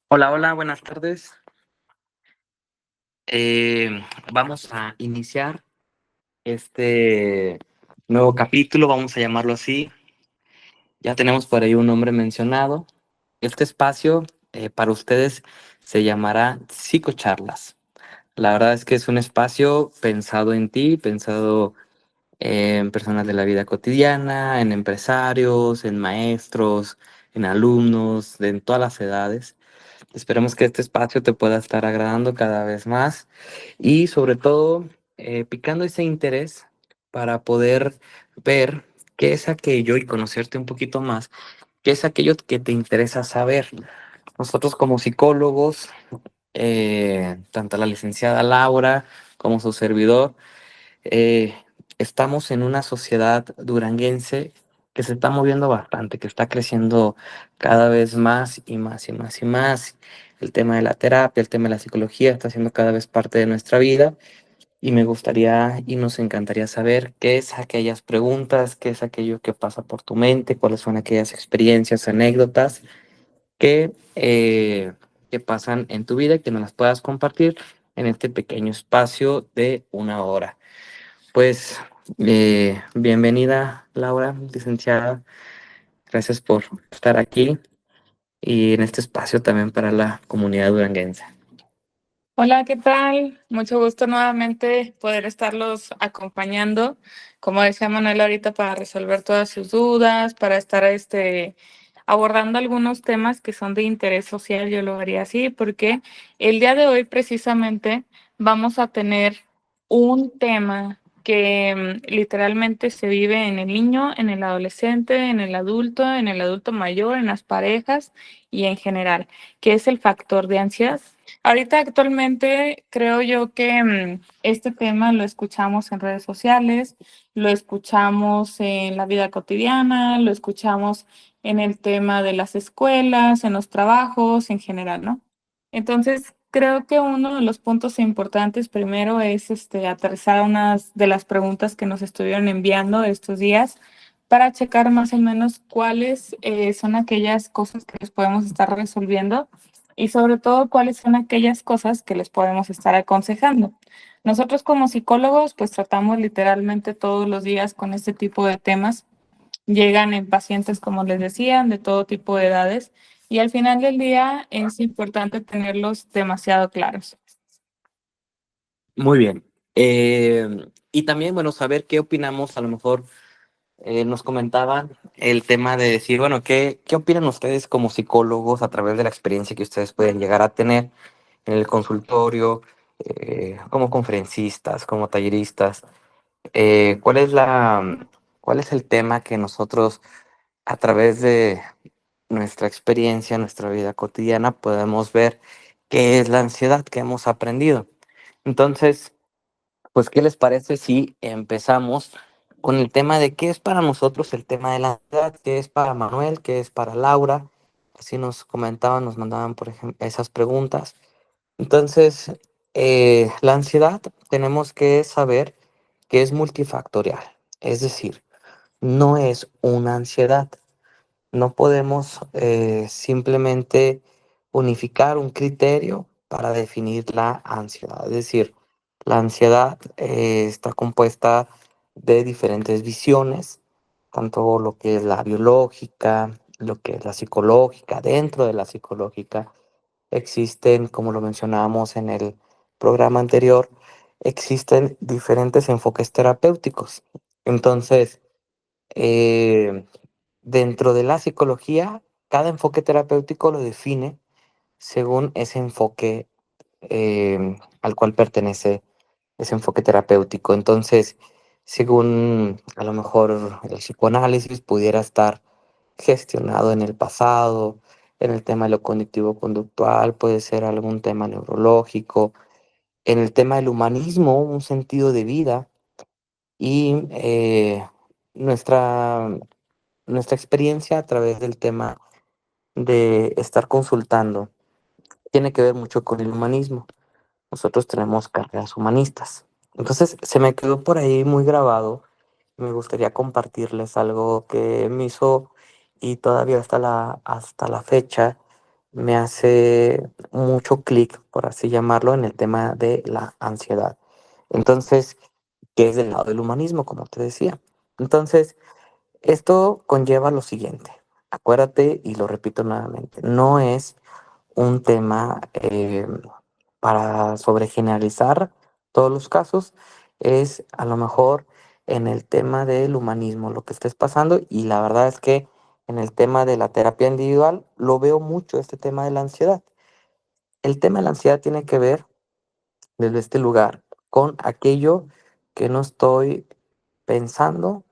Hola, hola, buenas tardes. Vamos a iniciar este nuevo capítulo, vamos a llamarlo así. Ya tenemos por ahí un nombre mencionado. Este espacio para ustedes se llamará Psicocharlas. La verdad es que es un espacio pensado en ti, pensado en personas de la vida cotidiana, en empresarios, en maestros, en alumnos, en todas las edades. Esperemos que este espacio te pueda estar agradando cada vez más y sobre todo picando ese interés para poder ver qué es aquello y conocerte un poquito más, qué es aquello que te interesa saber. Nosotros como psicólogos, tanto la licenciada Laura como su servidor, eh, estamos en una sociedad duranguense que se está moviendo bastante, que está creciendo cada vez más y más y más y más. El tema de la terapia, el tema de la psicología está siendo cada vez parte de nuestra vida y me gustaría y nos encantaría saber qué es aquellas preguntas, qué es aquello que pasa por tu mente, cuáles son aquellas experiencias, anécdotas que pasan en tu vida y que nos las puedas compartir en este pequeño espacio de una hora. Pues bienvenida, Laura, licenciada. Gracias por estar aquí y en este espacio también para la comunidad duranguense. Hola, ¿qué tal? Mucho gusto nuevamente poder estarlos acompañando, como decía Manuel ahorita, para resolver todas sus dudas, para estar abordando algunos temas que son de interés social, yo lo haría así, porque el día de hoy precisamente vamos a tener un tema que literalmente se vive en el niño, en el adolescente, en el adulto mayor, en las parejas y en general, que es el factor de ansiedad. Ahorita actualmente creo yo que este tema lo escuchamos en redes sociales, lo escuchamos en la vida cotidiana, lo escuchamos en el tema de las escuelas, en los trabajos, en general, ¿no? Entonces, creo que uno de los puntos importantes primero es aterrizar unas de las preguntas que nos estuvieron enviando estos días para checar más o menos cuáles son aquellas cosas que les podemos estar resolviendo y sobre todo cuáles son aquellas cosas que les podemos estar aconsejando. Nosotros como psicólogos pues tratamos literalmente todos los días con este tipo de temas. Llegan en pacientes, como les decían, de todo tipo de edades y al final del día es importante tenerlos demasiado claros. Muy bien. Y también, bueno, saber qué opinamos, a lo mejor nos comentaban el tema de decir, bueno, ¿qué opinan ustedes como psicólogos a través de la experiencia que ustedes pueden llegar a tener en el consultorio, como conferencistas, como talleristas? Eh, ¿cuál es la, ¿Cuál es el tema que nosotros a través de nuestra experiencia, nuestra vida cotidiana, podemos ver qué es la ansiedad que hemos aprendido? Entonces, pues, ¿qué les parece si empezamos con el tema de qué es para nosotros el tema de la ansiedad? ¿Qué es para Manuel? ¿Qué es para Laura? Así nos comentaban, nos mandaban, por ejemplo, esas preguntas. Entonces, la ansiedad tenemos que saber que es multifactorial, es decir, no es una ansiedad. No podemos simplemente unificar un criterio para definir la ansiedad. Es decir, la ansiedad está compuesta de diferentes visiones, tanto lo que es la biológica, lo que es la psicológica. Dentro de la psicológica existen, como lo mencionábamos en el programa anterior, existen diferentes enfoques terapéuticos. Entonces, eh, dentro de la psicología, cada enfoque terapéutico lo define según ese enfoque al cual pertenece ese enfoque terapéutico. Entonces, según a lo mejor el psicoanálisis pudiera estar gestionado en el pasado, en el tema de lo cognitivo-conductual, puede ser algún tema neurológico, en el tema del humanismo, un sentido de vida y nuestra nuestra experiencia a través del tema de estar consultando tiene que ver mucho con el humanismo. Nosotros tenemos carreras humanistas. Entonces, se me quedó por ahí muy grabado. Me gustaría compartirles algo que me hizo y todavía hasta la fecha me hace mucho clic, por así llamarlo, en el tema de la ansiedad. Entonces, que es del lado del humanismo, como te decía. Entonces, esto conlleva lo siguiente. Acuérdate, y lo repito nuevamente, no es un tema para sobregeneralizar todos los casos, es a lo mejor en el tema del humanismo lo que estés pasando, y la verdad es que en el tema de la terapia individual lo veo mucho, este tema de la ansiedad. El tema de la ansiedad tiene que ver desde este lugar con aquello que no estoy pensando,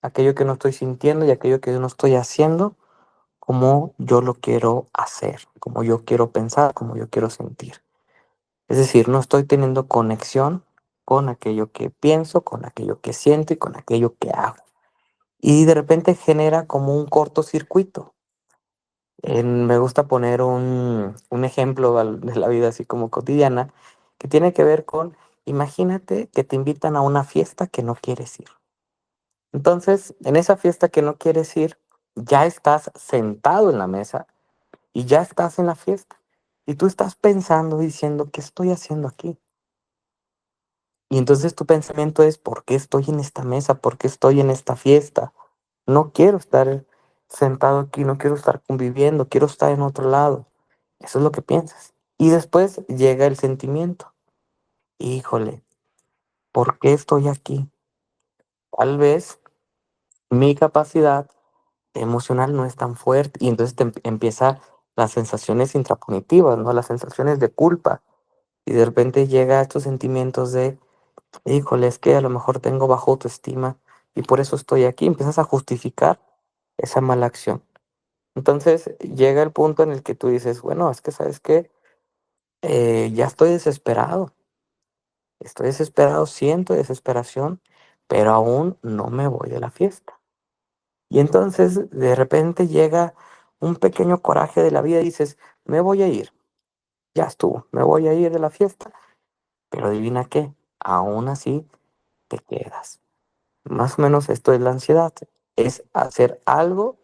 aquello que no estoy sintiendo y aquello que no estoy haciendo como yo lo quiero hacer, como yo quiero pensar, como yo quiero sentir. Es decir, no estoy teniendo conexión con aquello que pienso, con aquello que siento y con aquello que hago. Y de repente genera como un cortocircuito. Me gusta poner un ejemplo de la vida así como cotidiana, que tiene que ver con, imagínate que te invitan a una fiesta que no quieres ir. Entonces, en esa fiesta que no quieres ir, ya estás sentado en la mesa y ya estás en la fiesta. Y tú estás pensando, diciendo, ¿qué estoy haciendo aquí? Y entonces tu pensamiento es, ¿por qué estoy en esta mesa? ¿Por qué estoy en esta fiesta? No quiero estar sentado aquí, no quiero estar conviviendo, quiero estar en otro lado. Eso es lo que piensas. Y después llega el sentimiento. Híjole, ¿por qué estoy aquí? Tal vez mi capacidad emocional no es tan fuerte y entonces empieza las sensaciones intrapunitivas, ¿no? Las sensaciones de culpa. Y de repente llega estos sentimientos de, híjole, es que a lo mejor tengo bajo autoestima y por eso estoy aquí. Empiezas a justificar esa mala acción. Entonces llega el punto en el que tú dices, bueno, es que sabes qué, ya estoy desesperado, siento desesperación, pero aún no me voy de la fiesta. Y entonces de repente llega un pequeño coraje de la vida y dices, me voy a ir, ya estuvo, me voy a ir de la fiesta, pero adivina qué, aún así te quedas. Más o menos esto es la ansiedad, es hacer algo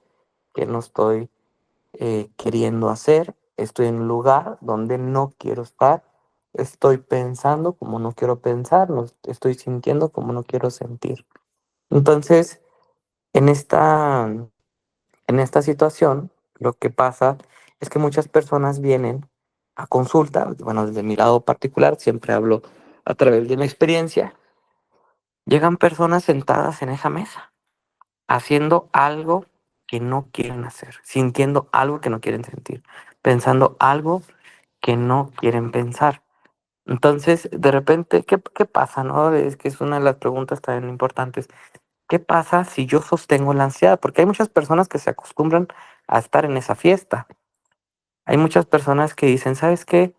que no estoy queriendo hacer, estoy en un lugar donde no quiero estar, estoy pensando como no quiero pensar, no estoy sintiendo como no quiero sentir. Entonces, en esta situación, lo que pasa es que muchas personas vienen a consulta, bueno, desde mi lado particular, siempre hablo a través de mi experiencia, llegan personas sentadas en esa mesa haciendo algo que no quieren hacer, sintiendo algo que no quieren sentir, pensando algo que no quieren pensar. Entonces, de repente, ¿qué pasa, no? Es que es una de las preguntas también importantes. ¿Qué pasa si yo sostengo la ansiedad? Porque hay muchas personas que se acostumbran a estar en esa fiesta. Hay muchas personas que dicen, ¿sabes qué?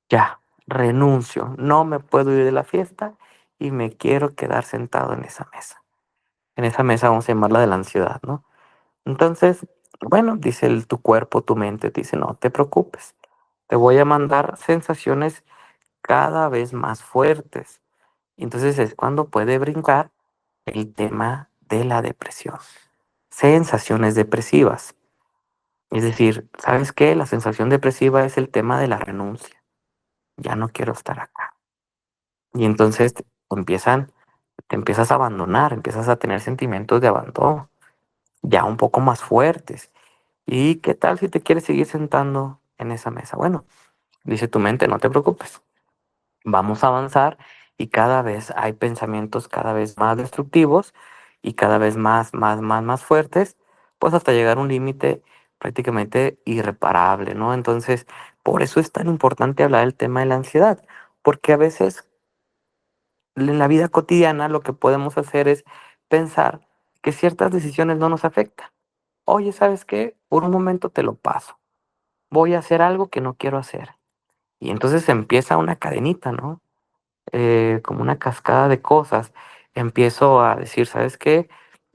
Ya, renuncio, no me puedo ir de la fiesta y me quiero quedar sentado en esa mesa. En esa mesa vamos a llamarla de la ansiedad, ¿no? Entonces, bueno, dice tu cuerpo, tu mente, te dice, no te preocupes, te voy a mandar sensaciones cada vez más fuertes. Y entonces es cuando puede brincar el tema de la depresión. Sensaciones depresivas. Es decir, ¿sabes qué? La sensación depresiva es el tema de la renuncia. Ya no quiero estar acá. Y entonces te empiezas a abandonar, empiezas a tener sentimientos de abandono, ya un poco más fuertes. ¿Y qué tal si te quieres seguir sentando en esa mesa? Bueno, dice tu mente, no te preocupes. Vamos a avanzar y cada vez hay pensamientos cada vez más destructivos y cada vez más fuertes, pues hasta llegar a un límite prácticamente irreparable, ¿no? Entonces, por eso es tan importante hablar del tema de la ansiedad, porque a veces en la vida cotidiana lo que podemos hacer es pensar que ciertas decisiones no nos afectan. Oye, ¿sabes qué? Por un momento te lo paso. Voy a hacer algo que no quiero hacer. Y entonces empieza una cadenita, ¿no? Como una cascada de cosas. Empiezo a decir, ¿sabes qué?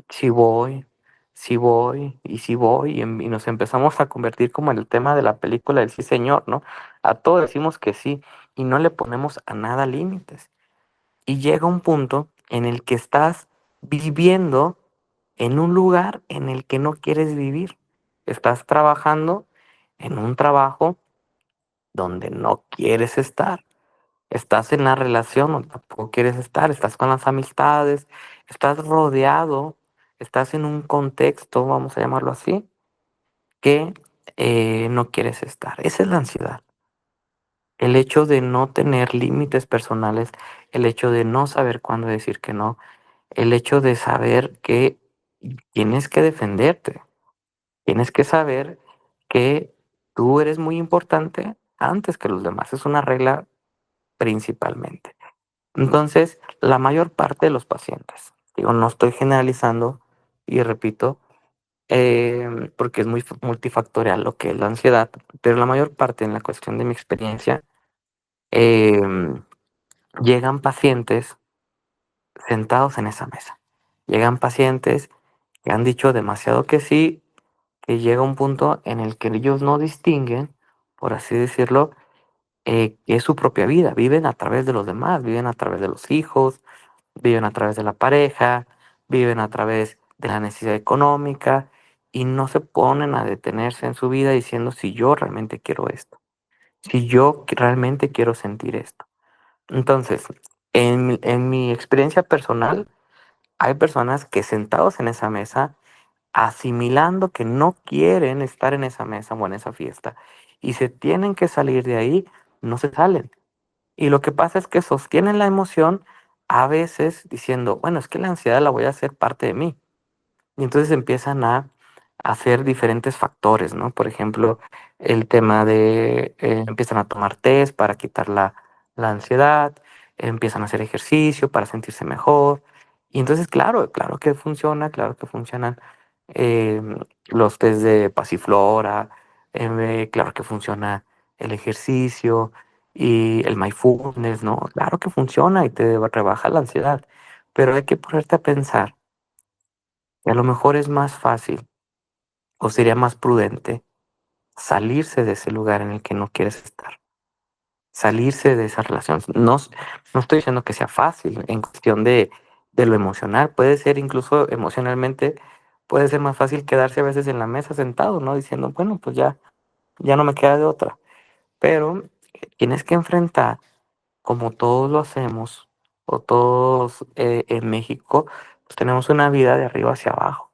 Si voy, si voy y si voy y nos empezamos a convertir como en el tema de la película del sí señor, ¿no? A todo decimos que sí y no le ponemos a nada límites. Y llega un punto en el que estás viviendo en un lugar en el que no quieres vivir. Estás trabajando en un trabajo donde no quieres estar. Estás en la relación donde tampoco quieres estar, estás con las amistades, estás rodeado, estás en un contexto, vamos a llamarlo así, que no quieres estar. Esa es la ansiedad. El hecho de no tener límites personales, el hecho de no saber cuándo decir que no, el hecho de saber que tienes que defenderte, tienes que saber que tú eres muy importante antes que los demás. Es una regla principalmente. Entonces, la mayor parte de los pacientes, digo, no estoy generalizando y repito, porque es muy multifactorial lo que es la ansiedad, pero la mayor parte en la cuestión de mi experiencia, em, llegan pacientes sentados en esa mesa. Llegan pacientes que han dicho demasiado que sí, que llega un punto en el que ellos no distinguen, por así decirlo, que es su propia vida. Viven a través de los demás, viven a través de los hijos, viven a través de la pareja, viven a través de la necesidad económica y no se ponen a detenerse en su vida diciendo si yo realmente quiero esto, si yo realmente quiero sentir esto. Entonces, en mi experiencia personal, hay personas que sentados en esa mesa, asimilando que no quieren estar en esa mesa o en esa fiesta y se tienen que salir de ahí, no se salen. Y lo que pasa es que sostienen la emoción a veces diciendo, bueno, es que la ansiedad la voy a hacer parte de mí. Y entonces empiezan a hacer diferentes factores, ¿no? Por ejemplo, el tema de, empiezan a tomar test para quitar la ansiedad, empiezan a hacer ejercicio para sentirse mejor. Y entonces, claro que funciona, claro que funcionan los test de pasiflora, claro que funciona el ejercicio y el mindfulness, ¿no? Claro que funciona y te rebaja la ansiedad, pero hay que ponerte a pensar que a lo mejor es más fácil o sería más prudente salirse de ese lugar en el que no quieres estar, salirse de esa relación. No, no estoy diciendo que sea fácil en cuestión de lo emocional, puede ser incluso emocionalmente, puede ser más fácil quedarse a veces en la mesa sentado, ¿no? Diciendo, bueno, pues ya no me queda de otra. Pero tienes que enfrentar, como todos lo hacemos, o todos en México, pues tenemos una vida de arriba hacia abajo.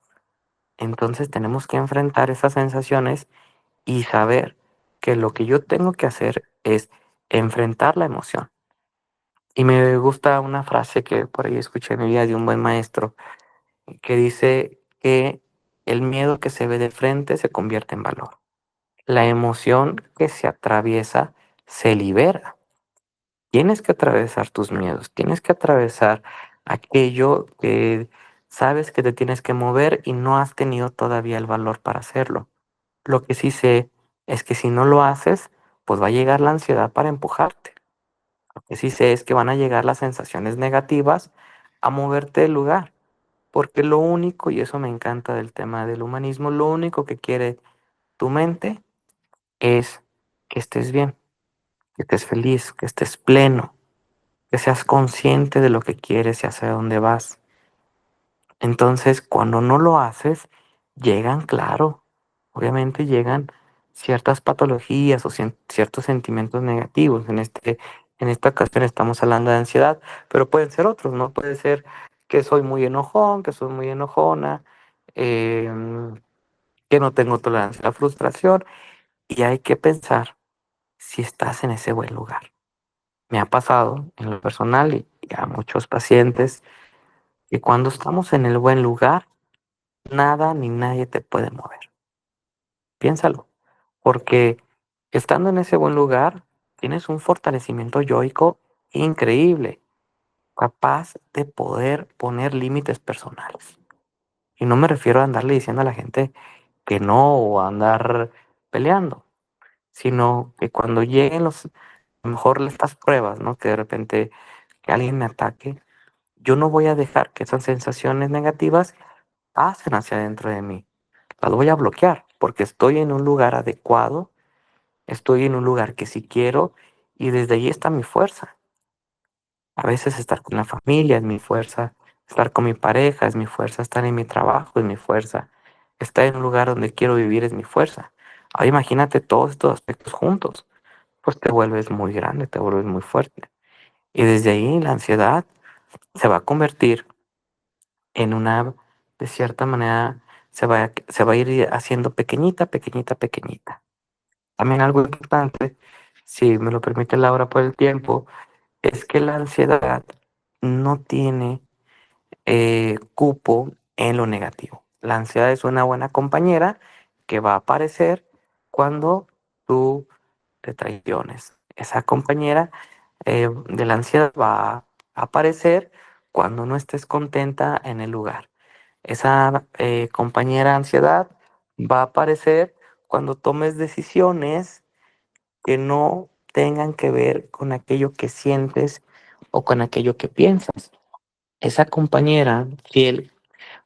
Entonces tenemos que enfrentar esas sensaciones y saber que lo que yo tengo que hacer es enfrentar la emoción. Y me gusta una frase que por ahí escuché en mi vida de un buen maestro que dice que el miedo que se ve de frente se convierte en valor. La emoción que se atraviesa se libera. Tienes que atravesar tus miedos, tienes que atravesar aquello que sabes que te tienes que mover y no has tenido todavía el valor para hacerlo. Lo que sí sé es que si no lo haces, pues va a llegar la ansiedad para empujarte. Lo que sí sé es que van a llegar las sensaciones negativas a moverte del lugar. Porque lo único, y eso me encanta del tema del humanismo, lo único que quiere tu mente es que estés bien, que estés feliz, que estés pleno, que seas consciente de lo que quieres y hacia dónde vas. Entonces, cuando no lo haces, llegan, claro, obviamente llegan ciertas patologías o ciertos sentimientos negativos. En esta ocasión estamos hablando de ansiedad, pero pueden ser otros, ¿no? Puede ser que soy muy enojón, que soy muy enojona, em, que no tengo tolerancia a la frustración y hay que pensar si estás en ese buen lugar. Me ha pasado en lo personal y a muchos pacientes que cuando estamos en el buen lugar, nada ni nadie te puede mover. Piénsalo, porque estando en ese buen lugar, tienes un fortalecimiento yoico increíble, capaz de poder poner límites personales. Y no me refiero a andarle diciendo a la gente que no o a andar peleando, sino que cuando lleguen a lo mejor estas pruebas, ¿no? Que de repente que alguien me ataque, yo no voy a dejar que esas sensaciones negativas pasen hacia adentro de mí. Las voy a bloquear porque estoy en un lugar adecuado, estoy en un lugar que sí quiero y desde ahí está mi fuerza. A veces estar con la familia es mi fuerza, estar con mi pareja es mi fuerza, estar en mi trabajo es mi fuerza, estar en un lugar donde quiero vivir es mi fuerza. Ahora imagínate todos estos aspectos juntos, pues te vuelves muy grande, te vuelves muy fuerte. Y desde ahí la ansiedad se va a convertir en una, de cierta manera, se va a ir haciendo pequeñita, pequeñita, pequeñita. También algo importante, si me lo permite Laura por el tiempo, es que la ansiedad no tiene cupo en lo negativo. La ansiedad es una buena compañera que va a aparecer cuando tú te traiciones. Esa compañera de la ansiedad va a aparecer cuando no estés contenta en el lugar. Esa compañera ansiedad va a aparecer cuando tomes decisiones que no tengan que ver con aquello que sientes o con aquello que piensas. Esa compañera fiel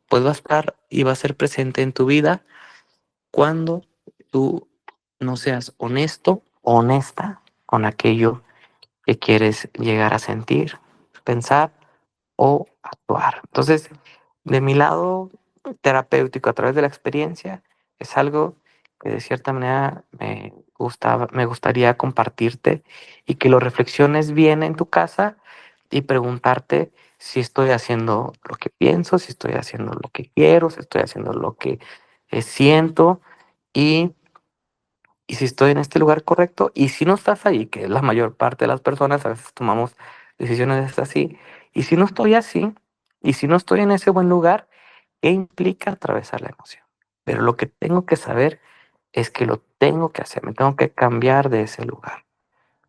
pues va a estar y va a ser presente en tu vida cuando tú no seas honesto o honesta con aquello que quieres llegar a sentir, pensar o actuar. Entonces, de mi lado terapéutico, a través de la experiencia, es algo que de cierta manera me gustaría compartirte y que lo reflexiones bien en tu casa y preguntarte si estoy haciendo lo que pienso, si estoy haciendo lo que quiero, si estoy haciendo lo que siento y y si estoy en este lugar correcto, y si no estás ahí, que es la mayor parte de las personas, a veces tomamos decisiones así, y si no estoy así, y si no estoy en ese buen lugar, ¿qué implica atravesar la emoción? Pero lo que tengo que saber es que lo tengo que hacer, me tengo que cambiar de ese lugar.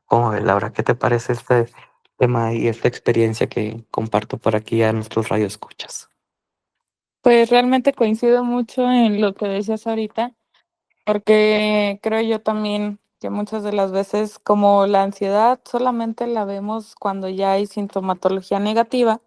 ¿Cómo ves, Laura? ¿Qué te parece este tema y esta experiencia que comparto por aquí a nuestros radioescuchas? Pues realmente coincido mucho en lo que decías ahorita. Porque creo yo también que muchas de las veces, como la ansiedad solamente la vemos cuando ya hay sintomatología negativa,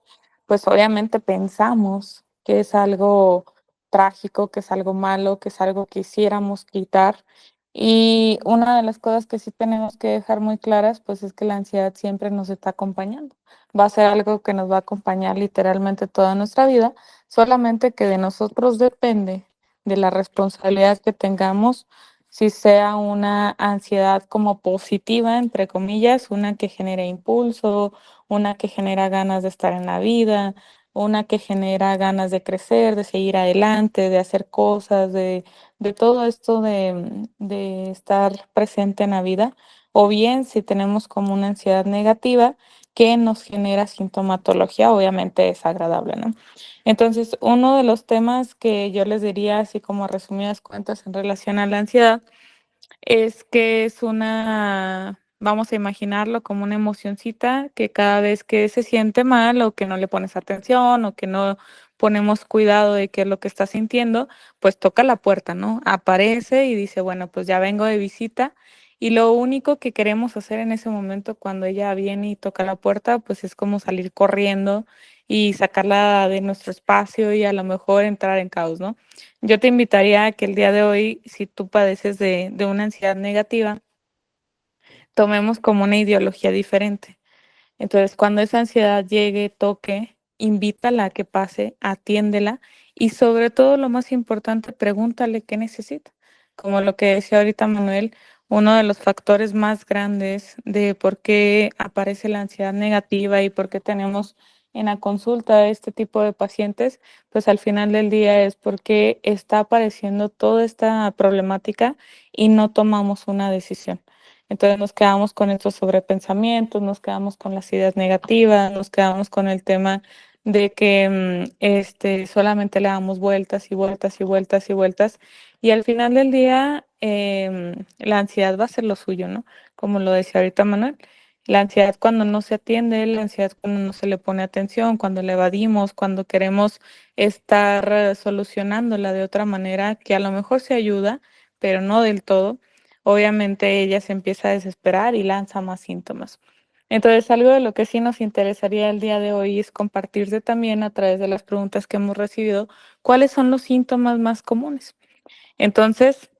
pues obviamente pensamos que es algo trágico, que es algo malo, que es algo que quisiéramos quitar. Y una de las cosas que sí tenemos que dejar muy claras, pues es que la ansiedad siempre nos está acompañando. Va a ser algo que nos va a acompañar literalmente toda nuestra vida, solamente que de nosotros depende de la responsabilidad que tengamos, si sea una ansiedad como positiva, entre comillas, una que genere impulso, una que genera ganas de estar en la vida, una que genera ganas de crecer, de seguir adelante, de hacer cosas, de todo esto de estar presente en la vida, o bien si tenemos como una ansiedad negativa que nos genera sintomatología, obviamente desagradable, ¿no? Entonces, uno de los temas que yo les diría, así como a resumidas cuentas en relación a la ansiedad, es que es una, vamos a imaginarlo como una emocioncita que cada vez que se siente mal o que no le pones atención o que no ponemos cuidado de qué es lo que está sintiendo, pues toca la puerta, ¿no? Aparece y dice, bueno, pues ya vengo de visita. Y lo único que queremos hacer en ese momento cuando ella viene y toca la puerta, pues es como salir corriendo y sacarla de nuestro espacio y a lo mejor entrar en caos, ¿no? Yo te invitaría a que el día de hoy, si tú padeces de una ansiedad negativa, tomemos como una ideología diferente. Entonces, cuando esa ansiedad llegue, toque, invítala a que pase, atiéndela y sobre todo, lo más importante, pregúntale qué necesita. Como lo que decía ahorita Manuel, uno de los factores más grandes de por qué aparece la ansiedad negativa y por qué tenemos en la consulta este tipo de pacientes, pues al final del día es porque está apareciendo toda esta problemática y no tomamos una decisión. Entonces nos quedamos con estos sobrepensamientos, nos quedamos con las ideas negativas, nos quedamos con el tema de que solamente le damos vueltas y vueltas y vueltas y vueltas. Y al final del día, la ansiedad va a ser lo suyo, ¿no? Como lo decía ahorita Manuel. La ansiedad cuando no se atiende, la ansiedad cuando no se le pone atención, cuando le evadimos, cuando queremos estar solucionándola de otra manera, que a lo mejor se ayuda, pero no del todo. Obviamente ella se empieza a desesperar y lanza más síntomas. Entonces, algo de lo que sí nos interesaría el día de hoy es compartirte también a través de las preguntas que hemos recibido, cuáles son los síntomas más comunes. Entonces,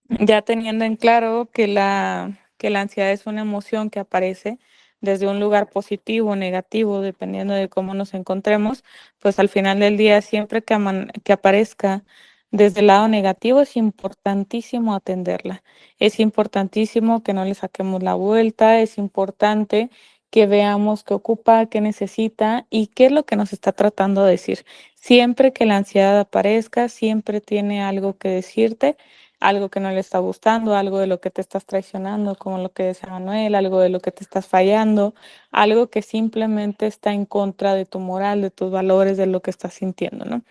ya teniendo en claro que la ansiedad es una emoción que aparece desde un lugar positivo o negativo, dependiendo de cómo nos encontremos, pues al final del día, siempre que aparezca desde el lado negativo es importantísimo atenderla. Es importantísimo que no le saquemos la vuelta, es importante que veamos qué ocupa, qué necesita y qué es lo que nos está tratando de decir. Siempre que la ansiedad aparezca, siempre tiene algo que decirte, algo que no le está gustando, algo de lo que te estás traicionando, como lo que decía Manuel, algo de lo que te estás fallando, algo que simplemente está en contra de tu moral, de tus valores, de lo que estás sintiendo, ¿no?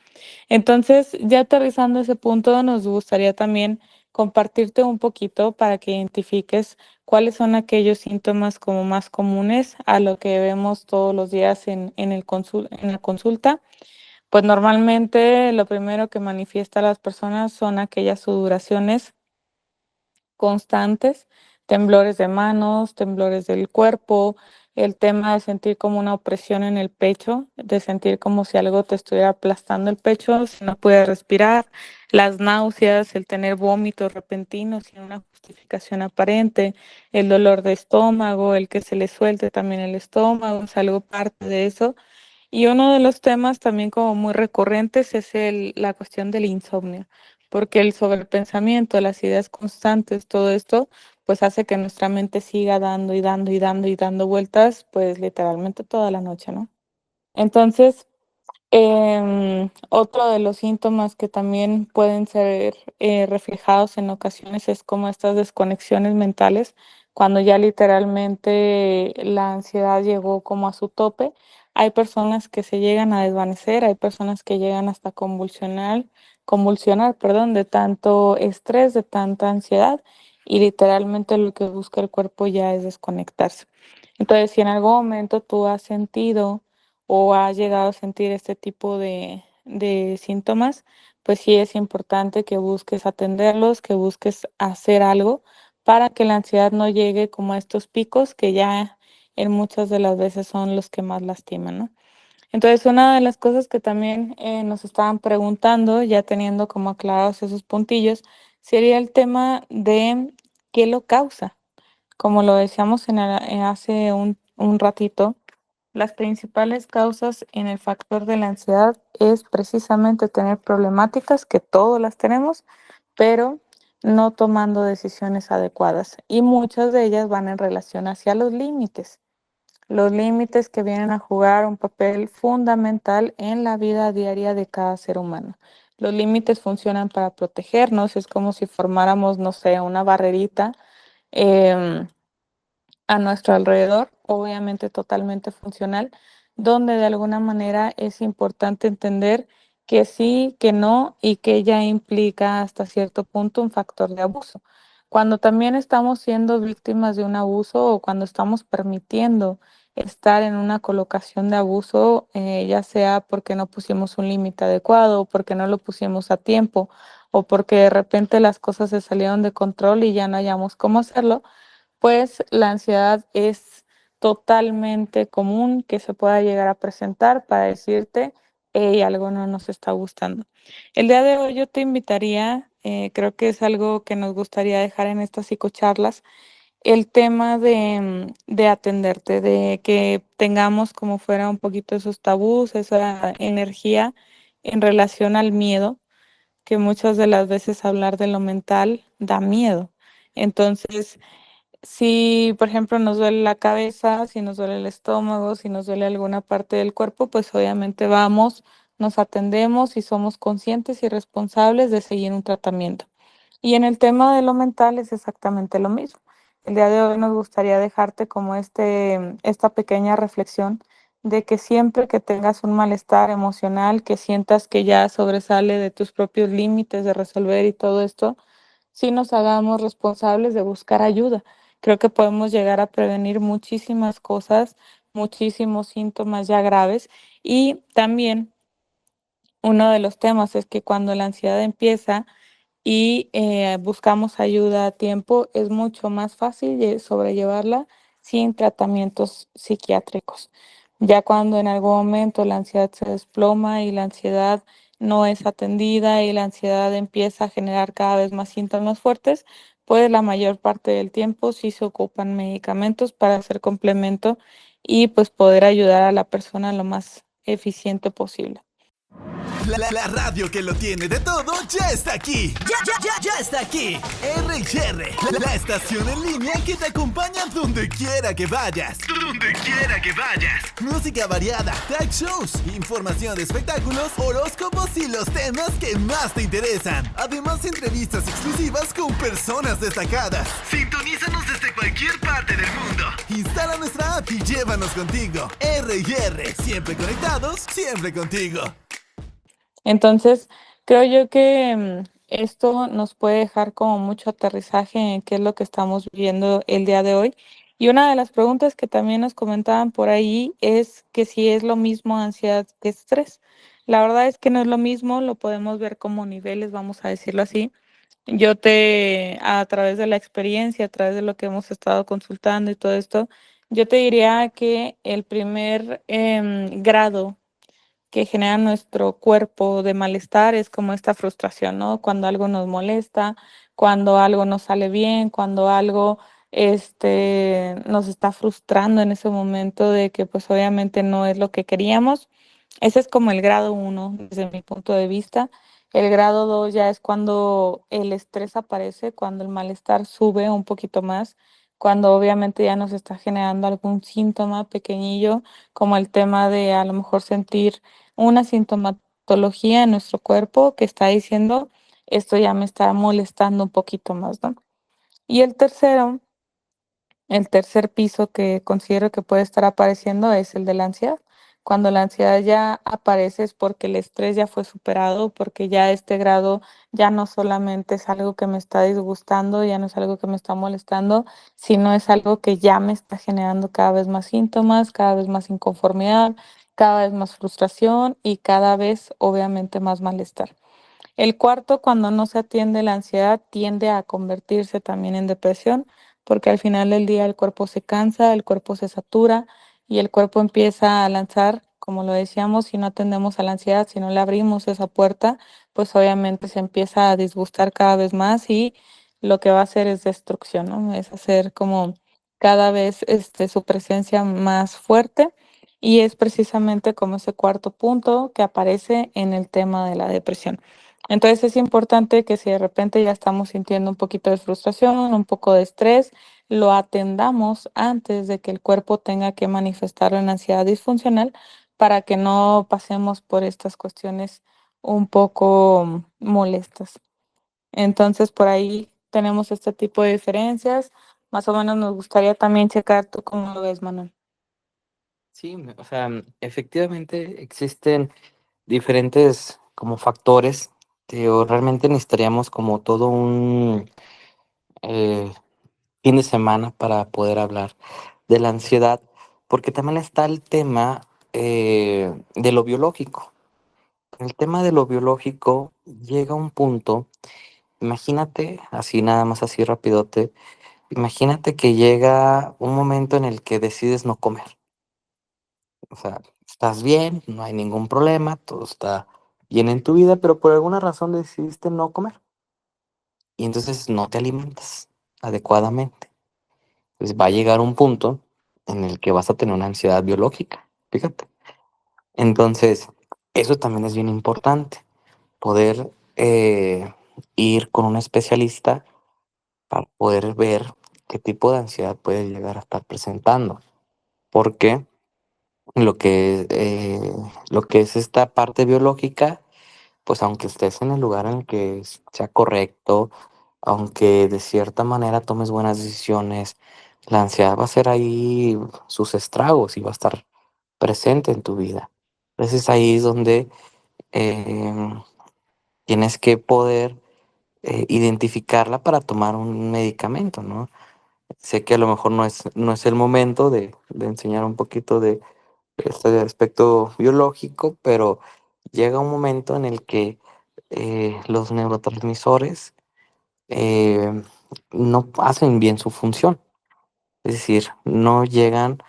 Entonces, ya aterrizando ese punto, nos gustaría también compartirte un poquito para que identifiques cuáles son aquellos síntomas como más comunes a lo que vemos todos los días en la consulta. Pues normalmente lo primero que manifiesta las personas son aquellas sudoraciones constantes, temblores de manos, temblores del cuerpo, el tema de sentir como una opresión en el pecho, de sentir como si algo te estuviera aplastando el pecho, si no puedes respirar, las náuseas, el tener vómitos repentinos sin una justificación aparente, el dolor de estómago, el que se le suelte también el estómago, es algo parte de eso. Y uno de los temas también como muy recurrentes es la cuestión del insomnio, porque el sobrepensamiento, las ideas constantes, todo esto, pues hace que nuestra mente siga dando y dando y dando y dando vueltas, pues literalmente toda la noche, ¿no? Entonces, otro de los síntomas que también pueden ser reflejados en ocasiones es como estas desconexiones mentales, cuando ya literalmente la ansiedad llegó como a su tope. Hay personas que se llegan a desvanecer, hay personas que llegan hasta convulsionar, perdón, de tanto estrés, de tanta ansiedad, y literalmente lo que busca el cuerpo ya es desconectarse. Entonces, si en algún momento tú has sentido o has llegado a sentir este tipo de síntomas, pues sí es importante que busques atenderlos, que busques hacer algo para que la ansiedad no llegue como a estos picos que ya en muchas de las veces son los que más lastiman, ¿no? Entonces, una de las cosas que también nos estaban preguntando, ya teniendo como aclarados esos puntillos, sería el tema de qué lo causa. Como lo decíamos hace un ratito, las principales causas en el factor de la ansiedad es precisamente tener problemáticas, que todos las tenemos, pero no tomando decisiones adecuadas. Y muchas de ellas van en relación hacia los límites que vienen a jugar un papel fundamental en la vida diaria de cada ser humano. Los límites funcionan para protegernos, es como si formáramos, no sé, una barrerita. em, a nuestro alrededor, obviamente totalmente funcional, donde de alguna manera es importante entender que sí, que no y que ya implica hasta cierto punto un factor de abuso. Cuando también estamos siendo víctimas de un abuso o cuando estamos permitiendo estar en una colocación de abuso, ya sea porque no pusimos un límite adecuado, o porque no lo pusimos a tiempo, o porque de repente las cosas se salieron de control y ya no hayamos cómo hacerlo, pues la ansiedad es totalmente común que se pueda llegar a presentar para decirte, hey, algo no nos está gustando. El día de hoy yo te invitaría, creo que es algo que nos gustaría dejar en estas psicocharlas, el tema de atenderte, de que tengamos como fuera un poquito esos tabús, esa energía en relación al miedo, que muchas de las veces hablar de lo mental da miedo. Entonces, si, por ejemplo, nos duele la cabeza, si nos duele el estómago, si nos duele alguna parte del cuerpo, pues obviamente vamos, nos atendemos y somos conscientes y responsables de seguir un tratamiento. Y en el tema de lo mental es exactamente lo mismo. El día de hoy nos gustaría dejarte como esta pequeña reflexión de que siempre que tengas un malestar emocional, que sientas que ya sobresale de tus propios límites de resolver y todo esto, sí nos hagamos responsables de buscar ayuda. Creo que podemos llegar a prevenir muchísimas cosas, muchísimos síntomas ya graves. Y también uno de los temas es que cuando la ansiedad empieza y buscamos ayuda a tiempo, es mucho más fácil sobrellevarla sin tratamientos psiquiátricos. Ya cuando en algún momento la ansiedad se desploma y la ansiedad no es atendida y la ansiedad empieza a generar cada vez más síntomas fuertes, pues la mayor parte del tiempo sí se ocupan medicamentos para hacer complemento y pues poder ayudar a la persona lo más eficiente posible. La radio que lo tiene de todo ya está aquí. Ya está aquí. R&R, la estación en línea que te acompaña donde quiera que vayas. Donde quiera que vayas. Música variada, tag shows, información de espectáculos, horóscopos y los temas que más te interesan. Además, entrevistas exclusivas con personas destacadas. Sintonízanos desde cualquier parte del mundo. Instala nuestra app y llévanos contigo. R&R, siempre conectados, siempre contigo. Entonces, creo yo que esto nos puede dejar como mucho aterrizaje en qué es lo que estamos viviendo el día de hoy. Y una de las preguntas que también nos comentaban por ahí es que si es lo mismo ansiedad que estrés. La verdad es que no es lo mismo, lo podemos ver como niveles, vamos a decirlo así. A través de la experiencia, a través de lo que hemos estado consultando y todo esto, yo te diría que el primer grado que genera nuestro cuerpo de malestar es como esta frustración, ¿no? Cuando algo nos molesta, cuando algo no sale bien, cuando algo nos está frustrando en ese momento de que pues obviamente no es lo que queríamos. Ese es como el grado uno desde mi punto de vista. El grado 2 ya es cuando el estrés aparece, cuando el malestar sube un poquito más, cuando obviamente ya nos está generando algún síntoma pequeñillo, como el tema de a lo mejor sentir una sintomatología en nuestro cuerpo que está diciendo, esto ya me está molestando un poquito más, ¿no? Y el tercer piso que considero que puede estar apareciendo es el de la ansiedad. Cuando la ansiedad ya aparece es porque el estrés ya fue superado, porque ya este grado ya no solamente es algo que me está disgustando, ya no es algo que me está molestando, sino es algo que ya me está generando cada vez más síntomas, cada vez más inconformidad, cada vez más frustración y cada vez obviamente más malestar. El cuarto, cuando no se atiende la ansiedad, tiende a convertirse también en depresión, porque al final del día el cuerpo se cansa, el cuerpo se satura y el cuerpo empieza a lanzar, como lo decíamos, si no atendemos a la ansiedad, si no le abrimos esa puerta, pues obviamente se empieza a disgustar cada vez más y lo que va a hacer es destrucción, ¿no? Es hacer como cada vez su presencia más fuerte y es precisamente como ese cuarto punto que aparece en el tema de la depresión. Entonces es importante que si de repente ya estamos sintiendo un poquito de frustración, un poco de estrés, lo atendamos antes de que el cuerpo tenga que manifestar una ansiedad disfuncional para que no pasemos por estas cuestiones un poco molestas. Entonces por ahí tenemos este tipo de diferencias. Más o menos nos gustaría también checar tú cómo lo ves, Manuel. Sí, o sea, efectivamente existen diferentes como factores que o realmente necesitaríamos como todo un eh, fin de semana para poder hablar de la ansiedad, porque también está el tema de lo biológico. El tema de lo biológico llega a un punto, imagínate, así nada más así rapidote, imagínate que llega un momento en el que decides no comer. O sea, estás bien, no hay ningún problema, todo está bien en tu vida, pero por alguna razón decidiste no comer y entonces no te alimentas adecuadamente. Pues va a llegar un punto en el que vas a tener una ansiedad biológica, fíjate. Entonces, eso también es bien importante, poder ir con un especialista para poder ver qué tipo de ansiedad puede llegar a estar presentando. Porque lo que es esta parte biológica, pues aunque estés en el lugar en el que sea correcto, aunque de cierta manera tomes buenas decisiones, la ansiedad va a hacer ahí sus estragos y va a estar presente en tu vida. Entonces ahí es donde em, tienes que poder identificarla para tomar un medicamento, ¿no? Sé que a lo mejor no es el momento de enseñar un poquito de este aspecto biológico, pero llega un momento en el que los neurotransmisores eh, no hacen bien su función, es decir, no llegan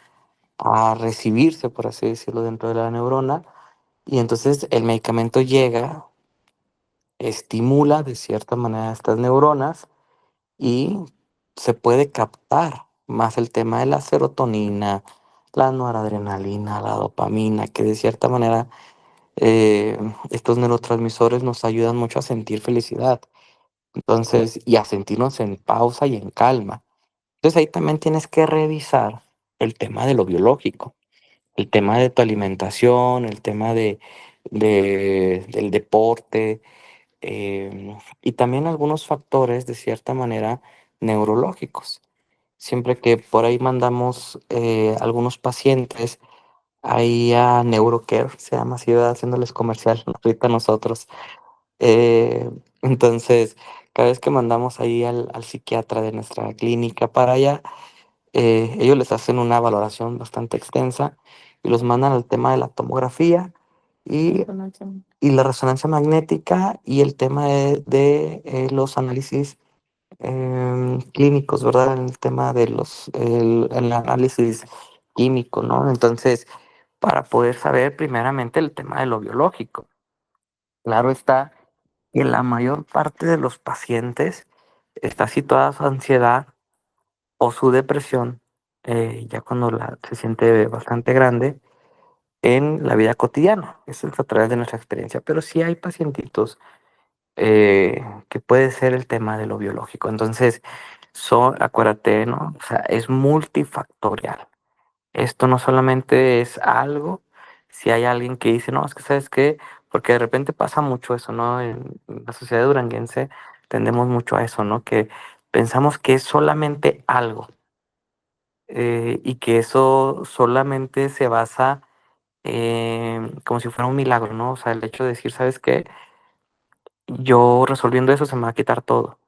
a recibirse, por así decirlo, dentro de la neurona, y entonces el medicamento llega, estimula de cierta manera estas neuronas y se puede captar más el tema de la serotonina, la noradrenalina, la dopamina, que de cierta manera eh, estos neurotransmisores nos ayudan mucho a sentir felicidad. Entonces, y a sentirnos en pausa y en calma. Entonces ahí también tienes que revisar el tema de lo biológico, el tema de tu alimentación, el tema del deporte, y también algunos factores de cierta manera neurológicos. Siempre que por ahí mandamos algunos pacientes ahí a Neurocare, se llama así, ¿verdad? Haciéndoles comercial ahorita nosotros. Eh, entonces, cada vez que mandamos ahí al psiquiatra de nuestra clínica para allá, ellos les hacen una valoración bastante extensa y los mandan al tema de la tomografía y, y la resonancia magnética y el tema de los análisis clínicos, ¿verdad? El tema de el análisis químico, ¿no? Entonces, para poder saber primeramente el tema de lo biológico. Claro está que la mayor parte de los pacientes está situada su ansiedad o su depresión, ya cuando se siente bastante grande, en la vida cotidiana. Eso es a través de nuestra experiencia. Pero sí hay pacientitos que puede ser el tema de lo biológico. Entonces, acuérdate, ¿no? O sea, es multifactorial. Esto no solamente es algo, si hay alguien que dice, no, es que sabes qué, porque de repente pasa mucho eso, ¿no? En la sociedad duranguense tendemos mucho a eso, ¿no? Que pensamos que es solamente algo y que eso solamente se basa como si fuera un milagro, ¿no? O sea, el hecho de decir, ¿sabes qué? Yo resolviendo eso se me va a quitar todo.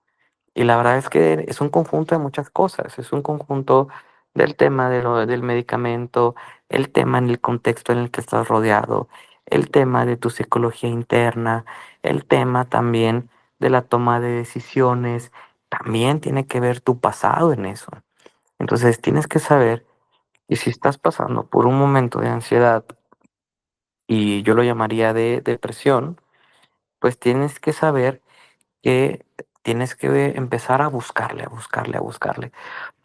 Y la verdad es que es un conjunto de muchas cosas, es un conjunto del tema del medicamento, el tema en el contexto en el que estás rodeado, el tema de tu psicología interna, el tema también de la toma de decisiones, también tiene que ver tu pasado en eso. Entonces tienes que saber que si estás pasando por un momento de ansiedad y yo lo llamaría de depresión, pues tienes que saber que tienes que empezar a buscarle, a buscarle, a buscarle.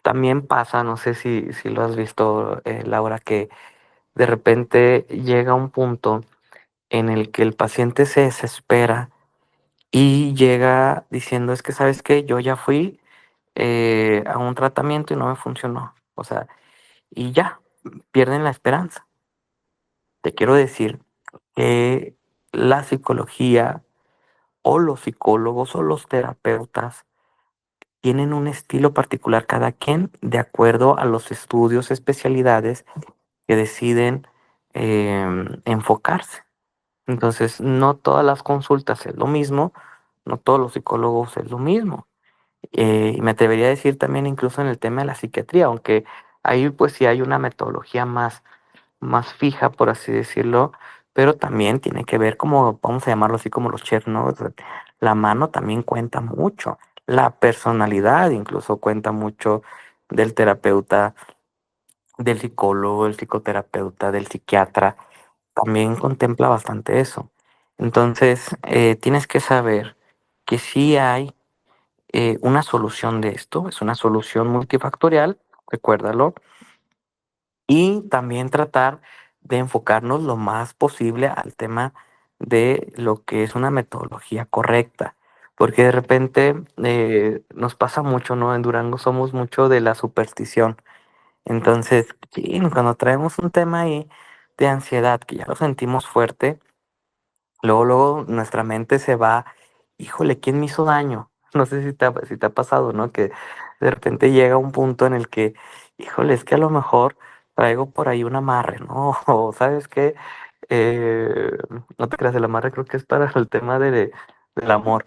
También pasa, no sé si lo has visto, Laura, que de repente llega un punto en el que el paciente se desespera y llega diciendo, es que, ¿sabes qué? Yo ya fui a un tratamiento y no me funcionó. O sea, y ya, pierden la esperanza. Te quiero decir que la psicología o los psicólogos o los terapeutas tienen un estilo particular cada quien de acuerdo a los estudios, especialidades que deciden enfocarse. Entonces, no todas las consultas es lo mismo, no todos los psicólogos es lo mismo. Y me atrevería a decir también incluso en el tema de la psiquiatría, aunque ahí pues sí hay una metodología más fija, por así decirlo, pero también tiene que ver como, vamos a llamarlo así como los chefs, ¿no? O sea, la mano también cuenta mucho, la personalidad incluso cuenta mucho del terapeuta, del psicólogo, del psicoterapeuta, del psiquiatra, también contempla bastante eso. Entonces, tienes que saber que sí hay una solución de esto, es una solución multifactorial, recuérdalo, y también tratar de enfocarnos lo más posible al tema de lo que es una metodología correcta, porque de repente nos pasa mucho, ¿no? En Durango somos mucho de la superstición. Entonces, sí, cuando traemos un tema ahí de ansiedad, que ya lo sentimos fuerte, luego nuestra mente se va, híjole, ¿quién me hizo daño? No sé si te ha pasado, ¿no? Que de repente llega un punto en el que, híjole, es que a lo mejor traigo por ahí un amarre, ¿no? O sabes qué, Eh, no te creas, el amarre creo que es para el tema del amor,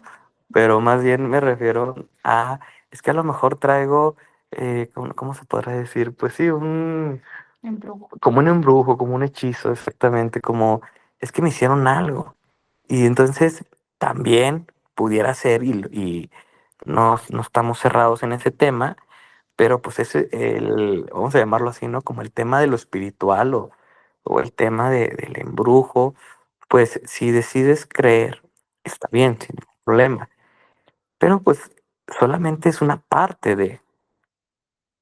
pero más bien me refiero a, es que a lo mejor traigo, ¿cómo se podrá decir? Pues sí, como un embrujo, como un hechizo, exactamente, como es que me hicieron algo. Y entonces también pudiera ser, y no estamos cerrados en ese tema, pero pues vamos a llamarlo así, ¿no? Como el tema de lo espiritual o el tema del embrujo, pues si decides creer, está bien, sin problema. Pero pues solamente es una parte de.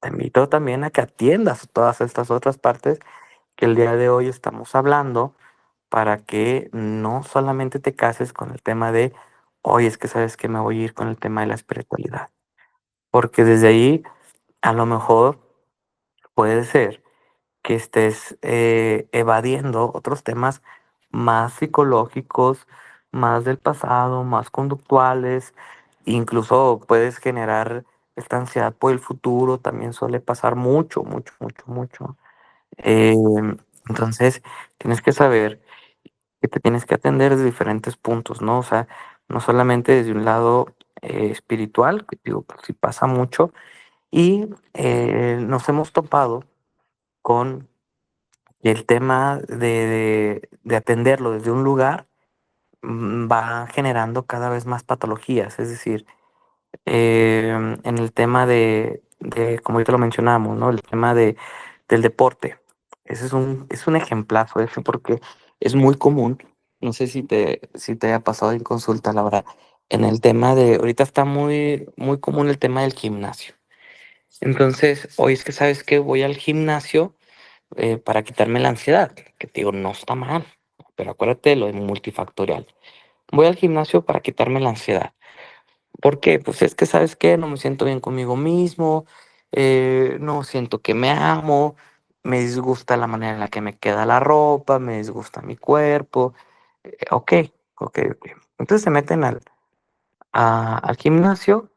Te invito también a que atiendas todas estas otras partes que el día de hoy estamos hablando para que no solamente te cases con el tema de, oye, es que sabes que me voy a ir con el tema de la espiritualidad, porque desde ahí a lo mejor puede ser que estés evadiendo otros temas más psicológicos, más del pasado, más conductuales, incluso puedes generar esta ansiedad por el futuro, también suele pasar mucho, mucho, mucho, mucho. Eh, entonces, tienes que saber que te tienes que atender desde diferentes puntos, ¿no? O sea, no solamente desde un lado espiritual, que digo, pues sí pasa mucho, y nos hemos topado con el tema de atenderlo desde un lugar va generando cada vez más patologías, es decir, en el tema como ya te lo mencionamos, ¿no? El tema del deporte. Ese es un ejemplazo, eso porque es muy común. No sé si te haya pasado en consulta, la verdad. En el tema ahorita está muy, muy común el tema del gimnasio. Entonces, hoy es que sabes que voy al gimnasio para quitarme la ansiedad, que te digo, no está mal, pero acuérdate de lo de multifactorial. Voy al gimnasio para quitarme la ansiedad. ¿Por qué? Pues es que, ¿sabes qué? No me siento bien conmigo mismo, no siento que me amo, me disgusta la manera en la que me queda la ropa, me disgusta mi cuerpo. Ok, ok. Entonces se meten al gimnasio,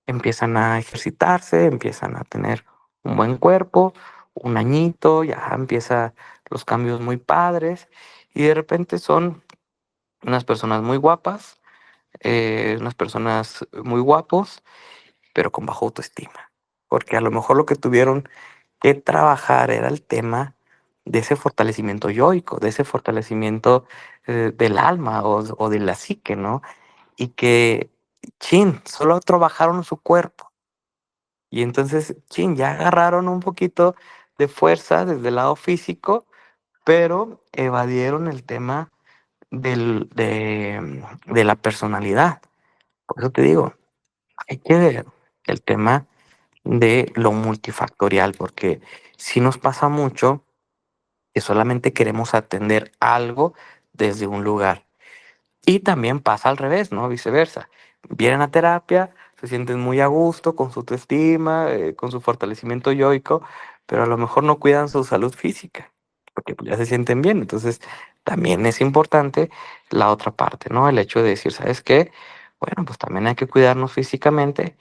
empiezan a ejercitarse, empiezan a tener un buen cuerpo, un añito, ya empieza los cambios muy padres y de repente son unas personas muy guapas, unas personas muy guapos pero con baja autoestima. Porque a lo mejor lo que tuvieron que trabajar era el tema de ese fortalecimiento yoico, de ese fortalecimiento del alma o de la psique, ¿no? Y que, chin, solo trabajaron su cuerpo. Y entonces, chin, ya agarraron un poquito de fuerza desde el lado físico, pero evadieron el tema de la personalidad. Por eso te digo, hay que ver el tema de lo multifactorial, porque si nos pasa mucho que solamente queremos atender algo desde un lugar. Y también pasa al revés, ¿no? Viceversa. Vienen a terapia, se sienten muy a gusto con su autoestima, con su fortalecimiento yoico, pero a lo mejor no cuidan su salud física, porque pues, ya se sienten bien. Entonces, también es importante la otra parte, ¿no? El hecho de decir, ¿sabes qué? Bueno, pues también hay que cuidarnos físicamente,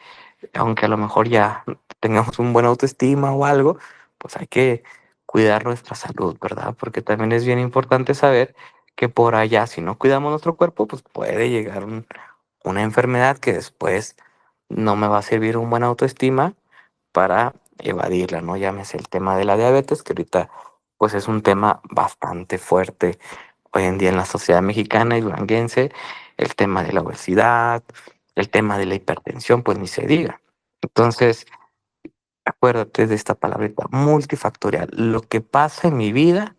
aunque a lo mejor ya tengamos un buen autoestima o algo, pues hay que cuidar nuestra salud, ¿verdad? Porque también es bien importante saber que por allá, si no cuidamos nuestro cuerpo, pues puede llegar una enfermedad que después no me va a servir un buen autoestima para evadirla, ¿no? Llámese el tema de la diabetes, que ahorita pues es un tema bastante fuerte hoy en día en la sociedad mexicana y duranguense, el tema de la obesidad, el tema de la hipertensión, pues ni se diga. Entonces, acuérdate de esta palabrita, multifactorial. Lo que pasa en mi vida,